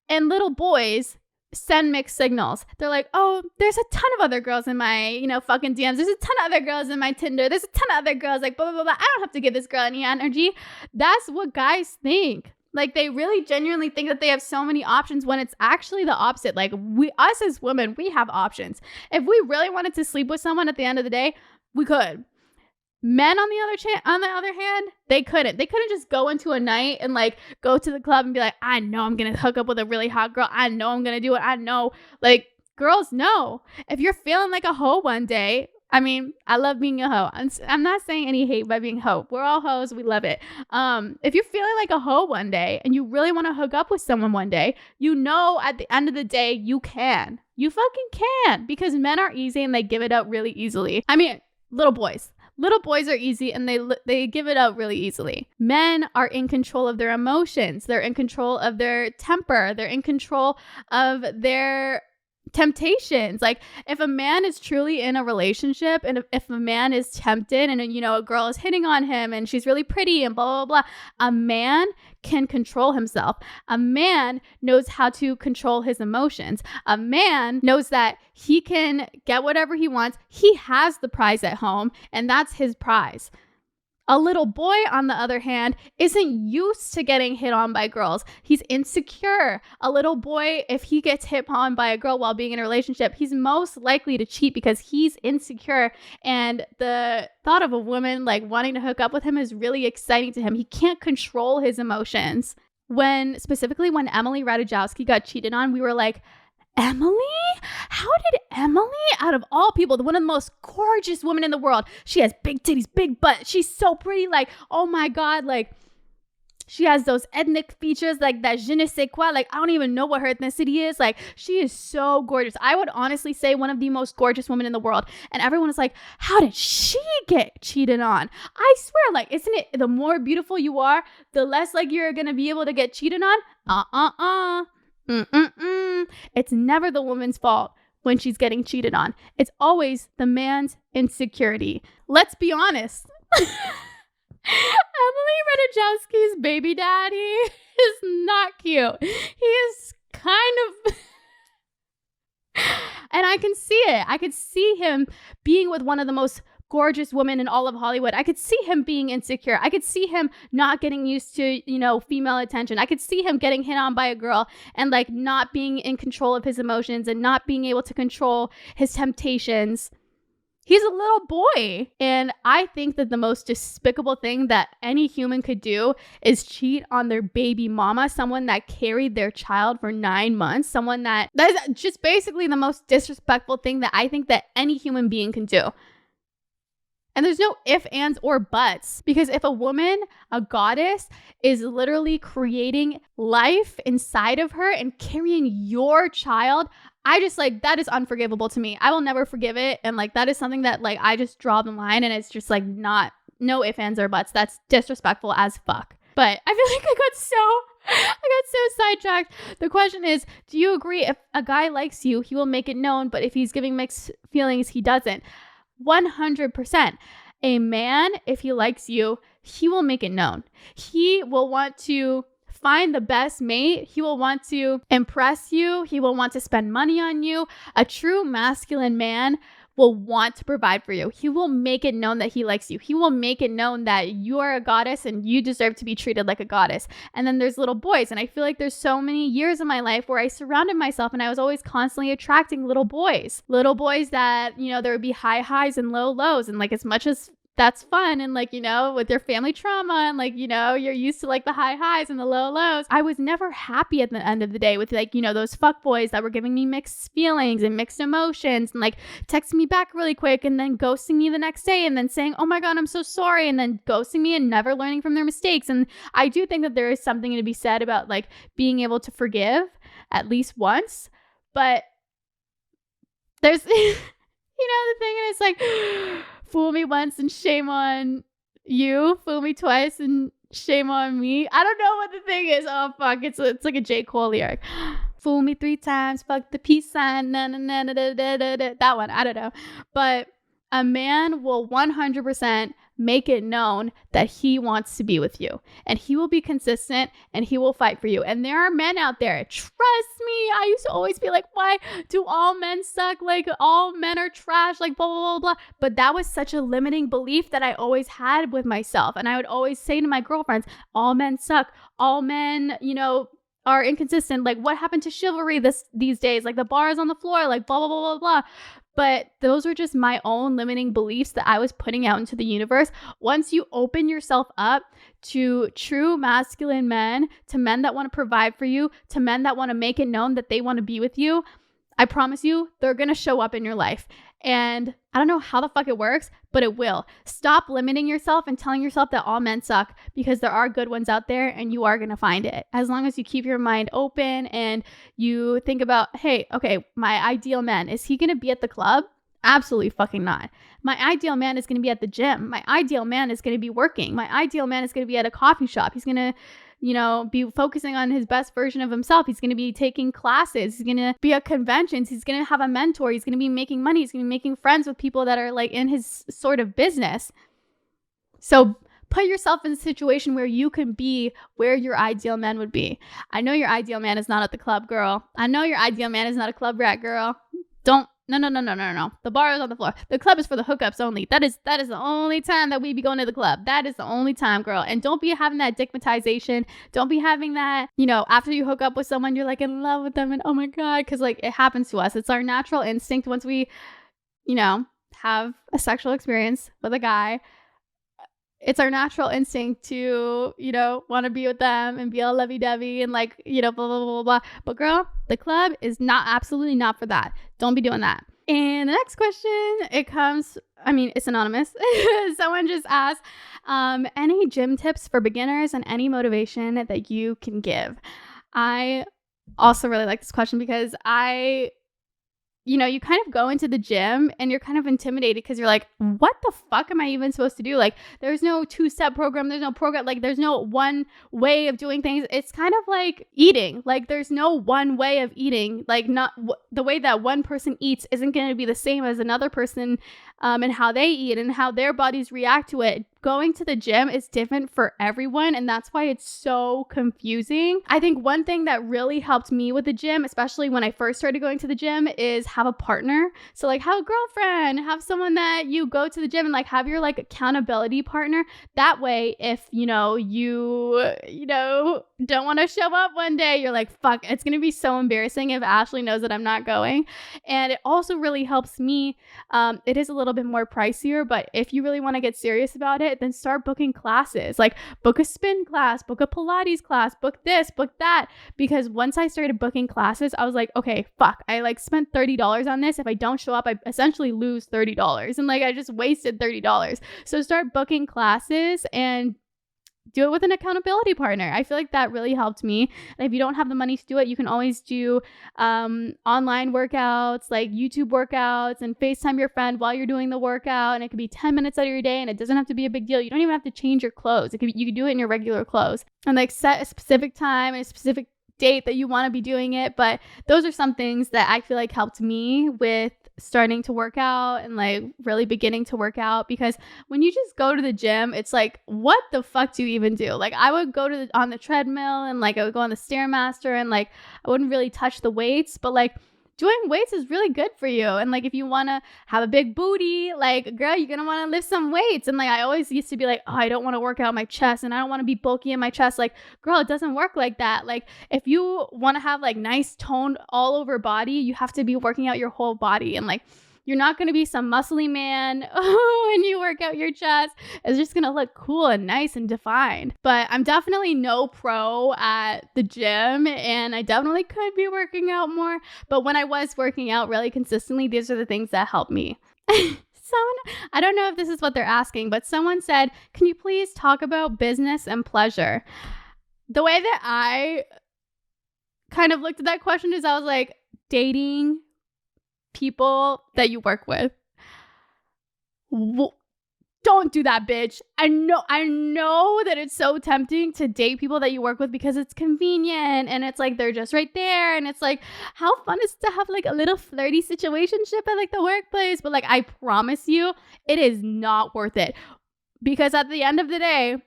And little boys send mixed signals. They're like, oh, there's a ton of other girls in my, fucking DMs. There's a ton of other girls in my Tinder. There's a ton of other girls like blah, blah, blah, blah. I don't have to give this girl any energy. That's what guys think. Like they really genuinely think that they have so many options when it's actually the opposite. Like us as women, we have options. If we really wanted to sleep with someone at the end of the day, we could. Men on the other hand, they couldn't. They couldn't just go into a night and like go to the club and be like, I know I'm going to hook up with a really hot girl. I know I'm going to do it. I know. Like girls know. If you're feeling like a hoe one day, I mean, I love being a hoe. I'm not saying any hate by being hoe. We're all hoes. We love it. If you're feeling like a hoe one day and you really want to hook up with someone one day, at the end of the day, you can. You fucking can because men are easy and they give it up really easily. I mean, little boys. Little boys are easy and they give it up really easily. Men are in control of their emotions. They're in control of their temper. They're in control of their temptations. Like if a man is truly in a relationship and if a man is tempted and a girl is hitting on him and she's really pretty and blah, blah, blah, a man can control himself. A man knows how to control his emotions. A man knows that he can get whatever he wants. He has the prize at home and that's his prize. A little boy, on the other hand, isn't used to getting hit on by girls. He's insecure. A little boy, if he gets hit on by a girl while being in a relationship, he's most likely to cheat because he's insecure. And the thought of a woman like wanting to hook up with him is really exciting to him. He can't control his emotions. Specifically when Emily Ratajkowski got cheated on, we were like, Emily? How did Emily, out of all people, one of the most gorgeous women in the world, she has big titties, big butt, she's so pretty, like, oh my God, like, she has those ethnic features, like that je ne sais quoi, like, I don't even know what her ethnicity is, like, she is so gorgeous. I would honestly say one of the most gorgeous women in the world, and everyone is like, how did she get cheated on? I swear, like, isn't it the more beautiful you are, the less, like, you're gonna be able to get cheated on? It's never the woman's fault when she's getting cheated on. It's always the man's insecurity. Let's be honest. Emily Ratajkowski's baby daddy is not cute. He is kind of... And I can see it. I could see him being with one of the most gorgeous women in all of Hollywood. I could see him being insecure. I could see him not getting used to, female attention. I could see him getting hit on by a girl and like not being in control of his emotions and not being able to control his temptations. He's a little boy. And I think that the most despicable thing that any human could do is cheat on their baby mama, someone that carried their child for 9 months, someone that's just basically the most disrespectful thing that I think that any human being can do. And there's no ifs, ands, or buts, because if a woman, a goddess, is literally creating life inside of her and carrying your child, I just like, that is unforgivable to me. I will never forgive it. And like, that is something that like, I just draw the line and it's just like no ifs, ands, or buts. That's disrespectful as fuck. But I feel like I got so sidetracked. The question is, do you agree if a guy likes you, he will make it known, but if he's giving mixed feelings, he doesn't? 100%. A man, if he likes you, he will make it known. He will want to find the best mate. He will want to impress you. He will want to spend money on you. A true masculine man will want to provide for you. He will make it known that he likes you. He will make it known that you are a goddess and you deserve to be treated like a goddess. And then there's little boys. And I feel like there's so many years in my life where I surrounded myself and I was always constantly attracting little boys that, you know, there would be high highs and low lows. And like, as much as that's fun and like, you know, with your family trauma and like, you know, you're used to like the high highs and the low lows, I was never happy at the end of the day with like, you know, those fuck boys that were giving me mixed feelings and mixed emotions and like texting me back really quick and then ghosting me the next day and then saying, oh my God, I'm so sorry, and then ghosting me and never learning from their mistakes. And I do think that there is something to be said about like being able to forgive at least once, but there's you know, the thing is like, fool me once and shame on you. Fool me twice and shame on me. I don't know what the thing is. Oh, fuck. It's like a J. Cole lyric. Fool me 3 times. Fuck the peace sign. Na, na, na, na, na, na, na, na. That one. I don't know. But a man will 100% make it known that he wants to be with you. And he will be consistent and he will fight for you. And there are men out there, trust me, I used to always be like, why do all men suck? Like, all men are trash, like, blah, blah, blah, blah. But that was such a limiting belief that I always had with myself. And I would always say to my girlfriends, all men suck. All men, you know, are inconsistent. Like, what happened to chivalry these days? Like, the bar is on the floor, like, blah, blah, blah, blah, blah. But those were just my own limiting beliefs that I was putting out into the universe. Once you open yourself up to true masculine men, to men that want to provide for you, to men that want to make it known that they want to be with you, I promise you, they're going to show up in your life. And I don't know how the fuck it works, but it will. Stop limiting yourself and telling yourself that all men suck, because there are good ones out there and you are going to find it. As long as you keep your mind open and you think about, hey, okay, my ideal man, is he going to be at the club? Absolutely fucking not. My ideal man is going to be at the gym. My ideal man is going to be working. My ideal man is going to be at a coffee shop. He's going to, you know, be focusing on his best version of himself. He's going to be taking classes. He's going to be at conventions. He's going to have a mentor. He's going to be making money. He's going to be making friends with people that are like in his sort of business. So put yourself in a situation where you can be where your ideal man would be. I know your ideal man is not at the club, girl. I know your ideal man is not a club rat, girl. No. The bar is on the floor. The club is for the hookups only. That is the only time that we be going to the club. That is the only time, girl. And don't be having that digmatization. Don't be having that, you know, after you hook up with someone, you're like in love with them and oh my God, because like it happens to us. It's our natural instinct once we, you know, have a sexual experience with a guy. It's our natural instinct to, you know, want to be with them and be all lovey-dovey and like, you know, blah, blah, blah, blah. But girl, the club is absolutely not for that. Don't be doing that. And the next question, it's anonymous. Someone just asked, any gym tips for beginners and any motivation that you can give? I also really like this question because you kind of go into the gym and you're kind of intimidated because you're like, what the fuck am I even supposed to do? Like, there's no 2-step program. There's no program. Like, there's no one way of doing things. It's kind of like eating. Like, there's no one way of eating. Like, not the way that one person eats isn't going to be the same as another person and how they eat and how their bodies react to it. Going to the gym is different for everyone, and that's why it's so confusing. I think one thing that really helped me with the gym, especially when I first started going to the gym, is have a partner. So like have a girlfriend, have someone that you go to the gym and like have your like accountability partner. That way, if you don't want to show up one day, you're like, fuck, it's gonna be so embarrassing if Ashley knows that I'm not going. And it also really helps me. It is a little bit more pricier, but if you really want to get serious about it, then start booking classes. Like book a spin class, book a Pilates class, book this, book that. Because once I started booking classes, I was like, okay, fuck, I like spent $30 on this. If I don't show up, I essentially lose $30. And like I just wasted $30. So start booking classes and do it with an accountability partner. I feel like that really helped me. And if you don't have the money to do it, you can always do online workouts, like YouTube workouts, and FaceTime your friend while you're doing the workout. And it could be 10 minutes out of your day, and it doesn't have to be a big deal. You don't even have to change your clothes. You could do it in your regular clothes. And like set a specific time and a specific date that you want to be doing it. But those are some things that I feel like helped me with starting to work out and like really beginning to work out, because when you just go to the gym, it's like, what the fuck do you even do? Like I would go on the treadmill and like I would go on the Stairmaster and like I wouldn't really touch the weights, but like doing weights is really good for you. And like if you want to have a big booty, like girl, you're going to want to lift some weights. And like I always used to be like, oh, I don't want to work out my chest and I don't want to be bulky in my chest. Like girl, it doesn't work like that. Like if you want to have like nice toned all over body, you have to be working out your whole body. And like you're not going to be some muscly man when you work out your chest. It's just going to look cool and nice and defined. But I'm definitely no pro at the gym, and I definitely could be working out more. But when I was working out really consistently, these are the things that helped me. I don't know if this is what they're asking, but someone said, can you please talk about business and pleasure? The way that I kind of looked at that question is I was like, dating people that you work with. Don't do that, bitch. I know that it's so tempting to date people that you work with because it's convenient and it's like they're just right there, and it's like how fun is to have like a little flirty situationship at like the workplace, but like I promise you it is not worth it, because at the end of the day,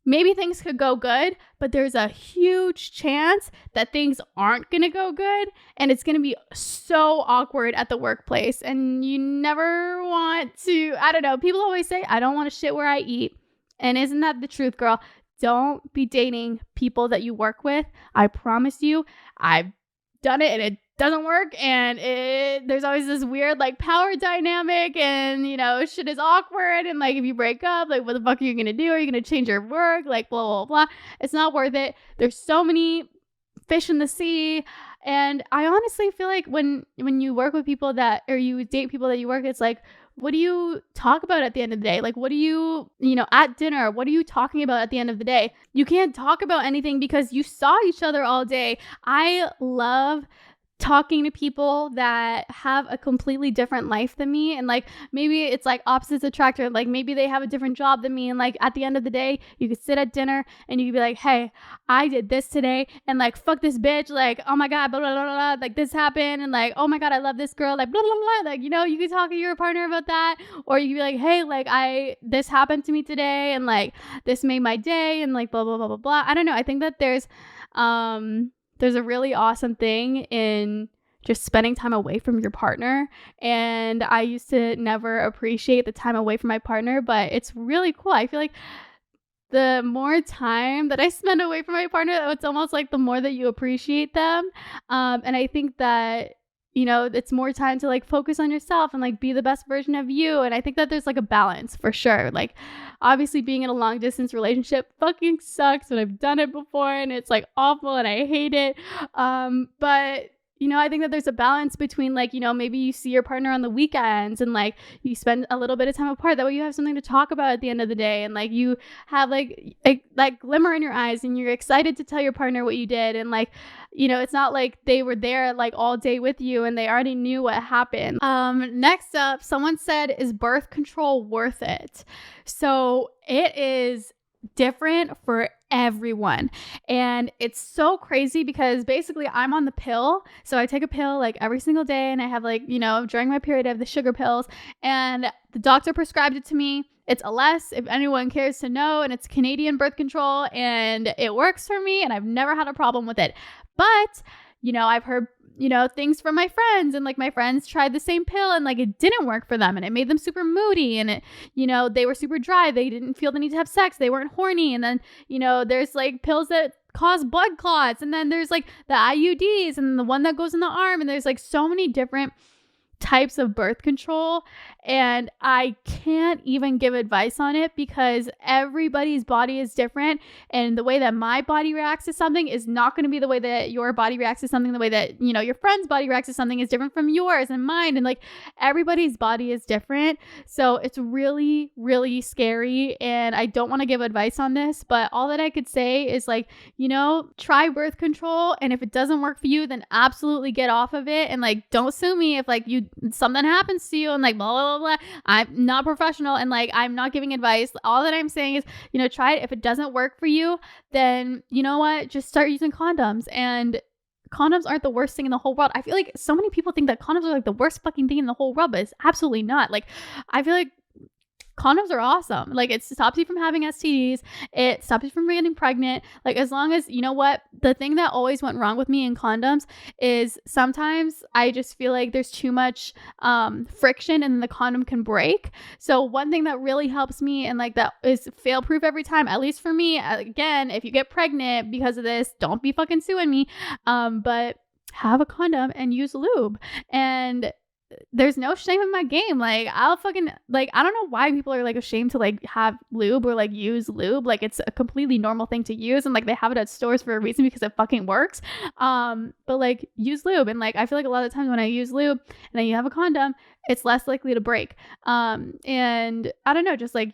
maybe things could go good, but there's a huge chance that things aren't going to go good, and it's going to be so awkward at the workplace, and you never want to, I don't know, people always say, I don't want to shit where I eat, and isn't that the truth, girl? Don't be dating people that you work with. I promise you, I've done it, and it doesn't work, and there's always this weird like power dynamic, and you know shit is awkward, and like if you break up, like what the fuck are you gonna do? Are you gonna change your work? Like blah blah blah. It's not worth it. There's so many fish in the sea, and I honestly feel like when you work with people that, or you date people that you work, it's like, what do you talk about at the end of the day? Like what do you at dinner, what are you talking about at the end of the day? You can't talk about anything because you saw each other all day. I love talking to people that have a completely different life than me, and like maybe it's like opposites attract, or like maybe they have a different job than me, and like at the end of the day you could sit at dinner and you could be like, hey, I did this today, and like fuck this bitch, like oh my god, blah blah blah blah, like this happened, and like oh my god, I love this girl, like blah blah blah, like you could talk to your partner about that, or you could be like, hey, like this happened to me today, and like this made my day, and like blah blah blah blah blah. I don't know, I think that there's a really awesome thing in just spending time away from your partner. And I used to never appreciate the time away from my partner, but it's really cool. I feel like the more time that I spend away from my partner, it's almost like the more that you appreciate them. And I think that, it's more time to like focus on yourself and like be the best version of you. And I think that there's like a balance for sure. Like obviously being in a long distance relationship fucking sucks, and I've done it before and it's like awful and I hate it. But I think that there's a balance between like, maybe you see your partner on the weekends and like you spend a little bit of time apart. That way you have something to talk about at the end of the day. And like you have like glimmer in your eyes and you're excited to tell your partner what you did. And like, it's not like they were there like all day with you and they already knew what happened. Next up, someone said, is birth control worth it? So it is different for everyone, and it's so crazy because basically I'm on the pill, so I take a pill like every single day, and I have like during my period I have the sugar pills, and the doctor prescribed it to me. It's Ales, if anyone cares to know, and it's Canadian birth control, and it works for me, and I've never had a problem with it. But I've heard things from my friends, and like my friends tried the same pill and like it didn't work for them, and it made them super moody, and it, they were super dry. They didn't feel the need to have sex. They weren't horny. And then, there's like pills that cause blood clots, and then there's like the IUDs and the one that goes in the arm, and there's like so many different types of birth control, and I can't even give advice on it because everybody's body is different, and the way that my body reacts to something is not going to be the way that your body reacts to something. The way that your friend's body reacts to something is different from yours and mine, and like everybody's body is different. So it's really, really scary, and I don't want to give advice on this, but all that I could say is like, try birth control, and if it doesn't work for you, then absolutely get off of it, and like don't sue me if like you something happens to you and like blah, blah, blah, blah. I'm not professional and like I'm not giving advice. All that I'm saying is, you know, try it. If it doesn't work for you, then you know what? Just start using condoms. And condoms aren't the worst thing in the whole world. I feel like so many people think that condoms are like the worst fucking thing in the whole world, but it's absolutely not. Like, I feel like condoms are awesome. Like, it stops you from having STDs. It stops you from getting pregnant. Like, as long as, you know what, the thing that always went wrong with me in condoms is sometimes I just feel like there's too much friction and the condom can break. So one thing that really helps me and like that is fail proof every time, at least for me, again, if you get pregnant because of this, don't be fucking suing me. But have a condom and use lube. And there's no shame in my game. Like, I'll fucking, like, I don't know why people are like ashamed to like have lube or like use lube. Like, it's a completely normal thing to use, and like they have it at stores for a reason because it fucking works. But like, use lube. And like, I feel like a lot of times when I use lube and then you have a condom, it's less likely to break. And I don't know, just like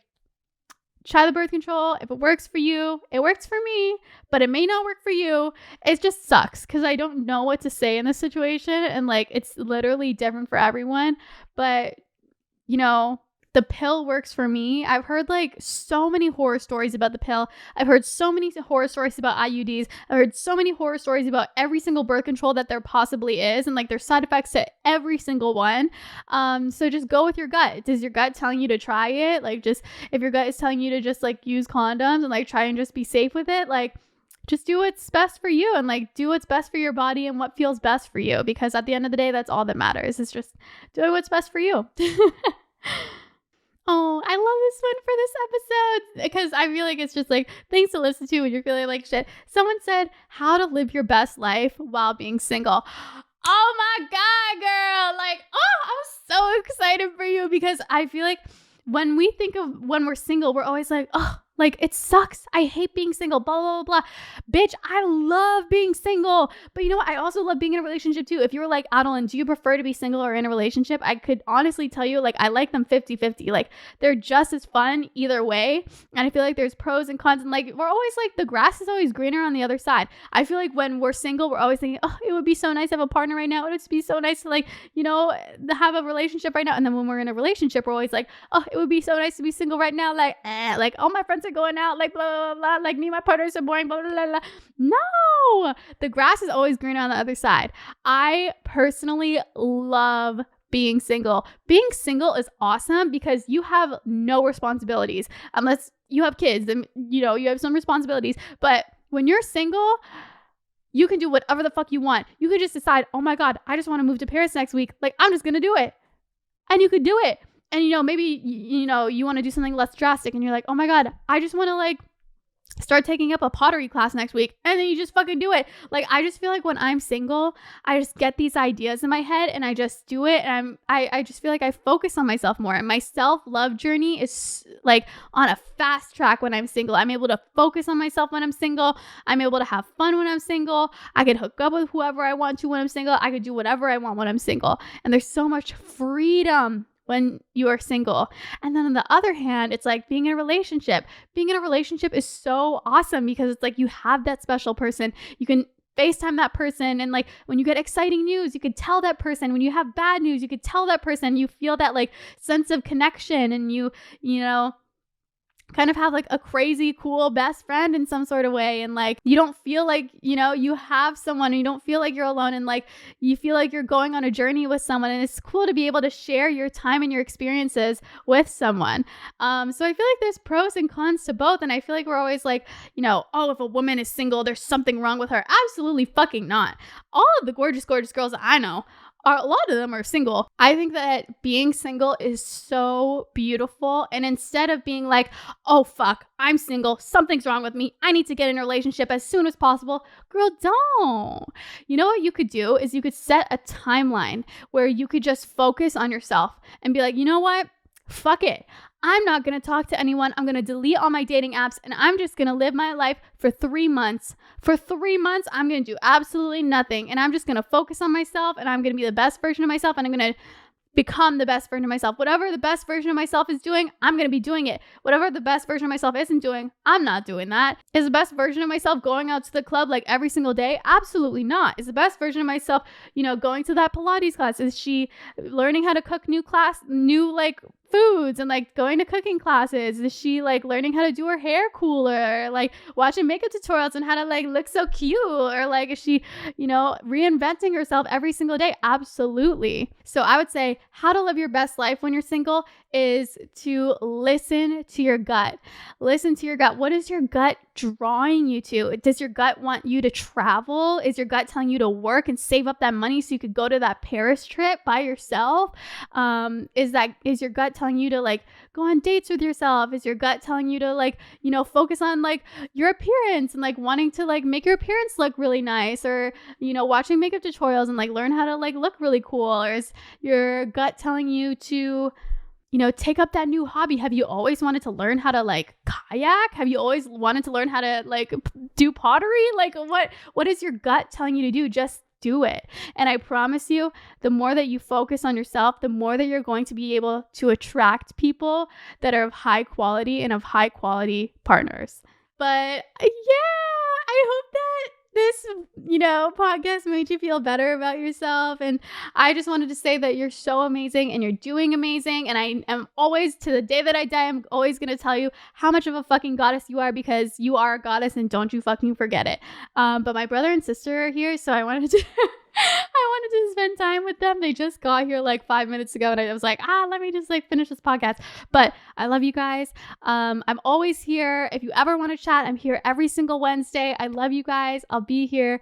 try the birth control. If it works for you, it works for me, but it may not work for you. It just sucks because I don't know what to say in this situation. And like, it's literally different for everyone. But, you know, the pill works for me. I've heard like so many horror stories about the pill. I've heard so many horror stories about IUDs. I've heard so many horror stories about every single birth control that there possibly is, and like there's side effects to every single one. So just go with your gut. Is your gut telling you to try it? Like, just if your gut is telling you to just like use condoms and like try and just be safe with it, like just do what's best for you and like do what's best for your body and what feels best for you, because at the end of the day, that's all that matters. It's just doing what's best for you. Oh, I love this one for this episode because I feel like it's just like things to listen to when you're feeling like shit. Someone said how to live your best life while being single. Oh my God, girl. Like, oh, I'm so excited for you because I feel like when we think of when we're single, we're always like, oh, like it sucks. I hate being single, blah, blah, blah, blah. Bitch, I love being single. But you know what? I also love being in a relationship too. If you were like, Adeline, do you prefer to be single or in a relationship? I could honestly tell you, like, I like them 50-50. Like, they're just as fun either way. And I feel like there's pros and cons. And like, we're always like, the grass is always greener on the other side. I feel like when we're single, we're always thinking, oh, it would be so nice to have a partner right now. It would be so nice to like, you know, have a relationship right now. And then when we're in a relationship, we're always like, oh, it would be so nice to be single right now. Like all my friends are going out, like blah, blah, blah, like me and my partner are so boring, blah, blah, blah, blah. No, the grass is always greener on the other side. I personally love being single. Being single is awesome because you have no responsibilities unless you have kids and, you know, you have some responsibilities. But when you're single, you can do whatever the fuck you want. You could just decide, oh my God, I just want to move to Paris next week. Like, I'm just going to do it. And you could do it. And, you know, maybe, you know, you want to do something less drastic and you're like, oh my God, I just want to like start taking up a pottery class next week. And then you just fucking do it. Like, I just feel like when I'm single, I just get these ideas in my head and I just do it. And I just feel like I focus on myself more. And my self-love journey is like on a fast track when I'm single. I'm able to focus on myself when I'm single. I'm able to have fun when I'm single. I could hook up with whoever I want to when I'm single. I could do whatever I want when I'm single. And there's so much freedom when you are single. And then on the other hand, it's like being in a relationship. Being in a relationship is so awesome because it's like you have that special person. You can FaceTime that person. And like when you get exciting news, you could tell that person. When you have bad news, you could tell that person. You feel that like sense of connection and you know, kind of have like a crazy cool best friend in some sort of way. And like you don't feel like, you know, you have someone and you don't feel like you're alone, and like you feel like you're going on a journey with someone, and it's cool to be able to share your time and your experiences with someone. So I feel like there's pros and cons to both, and I feel like we're always like, you know, oh, if a woman is single, there's something wrong with her. Absolutely fucking not. All of the gorgeous girls that I know, a lot of them are single. I think that being single is so beautiful. And instead of being like, oh, fuck, I'm single, something's wrong with me, I need to get in a relationship as soon as possible. Girl, don't. You know what you could do is you could set a timeline where you could just focus on yourself and be like, you know what? Fuck it. I'm not going to talk to anyone. I'm going to delete all my dating apps and I'm just going to live my life for 3 months. For 3 months, I'm going to do absolutely nothing. And I'm just going to focus on myself and I'm going to be the best version of myself. And I'm going to become the best version of myself. Whatever the best version of myself is doing, I'm going to be doing it. Whatever the best version of myself isn't doing, I'm not doing that. Is the best version of myself going out to the club like every single day? Absolutely not. Is the best version of myself, going to that Pilates class? Is she learning how to cook new like foods and like going to cooking classes? Is she like learning how to do her hair cooler, like watching makeup tutorials and how to like look so cute? Or like, is she, reinventing herself every single day? Absolutely. So I would say how to live your best life when you're single is to listen to your gut. Listen to your gut. What is your gut drawing you to? Does your gut want you to travel? Is your gut telling you to work and save up that money so you could go to that Paris trip by yourself? Is your gut telling you to like go on dates with yourself? Is your gut telling you to like, focus on like your appearance and like wanting to like make your appearance look really nice, or, watching makeup tutorials and like learn how to like look really cool? Or is your gut telling you to take up that new hobby? Have you always wanted to learn how to like kayak? Have you always wanted to learn how to like do pottery? Like what is your gut telling you to do? Just do it. And I promise you, the more that you focus on yourself, the more that you're going to be able to attract people that are of high quality and of high quality partners. But yeah, I hope that this, podcast made you feel better about yourself. And I just wanted to say that you're so amazing and you're doing amazing. And I am always, to the day that I die, I'm always going to tell you how much of a fucking goddess you are, because you are a goddess and don't you fucking forget it. But my brother and sister are here, so I wanted to spend time with them. They just got here like 5 minutes ago and I was like, let me just like finish this podcast. But I love you guys. I'm always here. If you ever want to chat, I'm here every single Wednesday. I love you guys. I'll be here.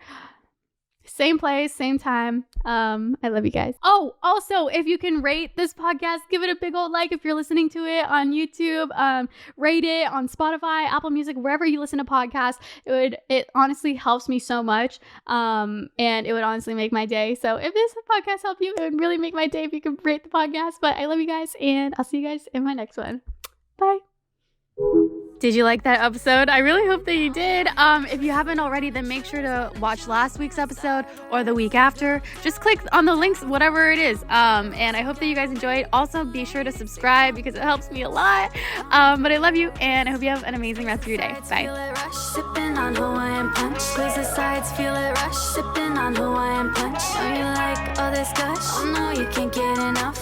Same place, same time. I love you guys. Oh, also, if you can rate this podcast, give it a big old like if you're listening to it on YouTube. Rate it on Spotify, Apple Music, wherever you listen to podcasts. It honestly helps me so much. And it would honestly make my day. So if this podcast helped you, it would really make my day if you could rate the podcast. But I love you guys, and I'll see you guys in my next one. Bye. Did you like that episode? I really hope that you did. If you haven't already, then make sure to watch last week's episode or the week after. Just click on the links, whatever it is. And I hope that you guys enjoyed. Also, be sure to subscribe because it helps me a lot. But I love you, and I hope you have an amazing rest of your day. Bye. Feel it rush, sipping on Hawaiian punch. Squeeze the sides, feel it rush, sipping on Hawaiian punch. Know you like all this gush? Oh no, you can't get enough.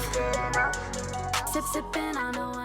Sipping on Hawaiian.